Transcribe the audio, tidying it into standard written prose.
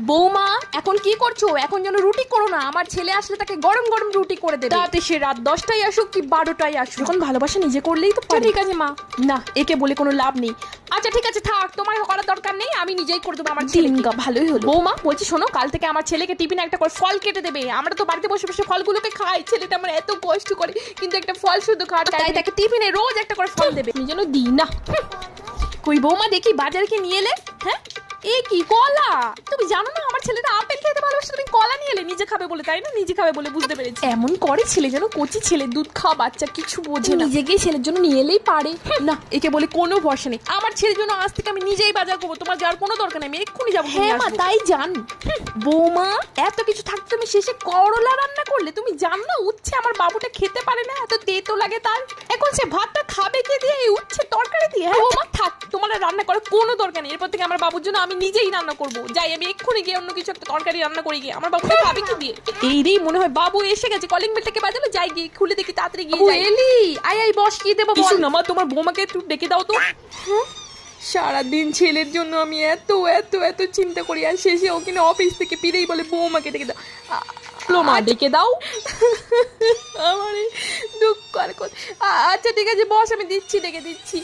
বৌমা এখন কি করছো? এখন যেন রুটি করো না, আমার ছেলে আসলে তাকে গরম গরম রুটি করে দেবে। তাতে সে রাত 10টায় আসুক কি 12টায় আসুক, এখন ভালোবাসা নিজে করলেই তো পারে। ঠিক আছে মা। না, একে বলে কোনো লাভ নেই। আচ্ছা ঠিক আছে থাক, তোমার করার দরকার নেই, আমি নিজেই করে দেবো আমার ছেলেকে। ভালোই হলো। বৌমা বলছি শোনো, কাল থেকে আমার ছেলেকে টিফিনে একটা করে ফল কেটে দেবে। আমরা তো বাড়িতে বসে বসে ফলগুলোকে খাই, ছেলেটা আমার এত কষ্ট করে কিন্তু একটা ফল শুধু খাওয়া, তাই তাকে টিফিনে রোজ একটা করে ফল দেবে। আমি যেন দিই না। কই বৌমা দেখি বাজারে কি নিয়ে এলে? হ্যাঁ এ কি কলা? তুমি জানো না আমার ছেলেটা আপেল খেতে ভালোবাসে, তুমি কলা নিয়ে এলে নিজে খাবে বলে, তাই না? নিজে খাবে বলে বুঝতে পেরেছি। এমন করে ছেলে যেন কচি ছেলে, দুধ খাওয়া বাচ্চা, কিছু বোঝে না, নিজে গিয়ে ছেলের জন্য নিয়ে এলেই পারে। না একে বলে কোনো ভরসা নেই। আমার ছেলের জন্য আজ থেকে আমি নিজেই বাজার করবো, তোমার যাওয়ার কোনো দরকার নেই, আমি এক্ষুনি যাবো। হ্যাঁ মা তাই জান। বৌমা এত কিছু থাকতে তুমি শেষে করলা রান্না করলে? তুমি জানো না উচ্ছে আমার বাবুটা খেতে পারে না, এত তেতো লাগে তার। এখন সে ভাতটা খাবে কে দিয়ে? এই উচ্ছে তরকারি দিয়ে? হ্যাঁ বৌমা থাক, তোমার রান্না করার কোনো দরকার নেই। এরপর থেকে আমার বাবুর জন্য আমি নিজেই রান্না করবো। যাই আমি এক্ষুনি গিয়ে অন্য কিছু একটা তরকারি রান্না করি গিয়ে, আমার বাবুটা খাবে কি দিয়ে? এই রে মনে হয় বাবু এসে গেছে, কলিং বেলটাকে বাজালো, যাই গিয়ে খুলে দেখি তাড়াতাড়ি গিয়ে। এলি আই আই বস, কি দেবো বল না মা, তোমার বৌমাকে একটু ডেকে দাও তো। সারাদিন ছেলের জন্য আমি এত এত এত চিন্তা করি, আর শেষে ও কিনা অফিস থেকে ফিরেই বলে বৌমাকে ডেকে দাও। মা ডেকে দাও। আমার দুঃখ আর আচ্ছা ঠিক আছে বস, আমি দিচ্ছি, ডেকে দিচ্ছি।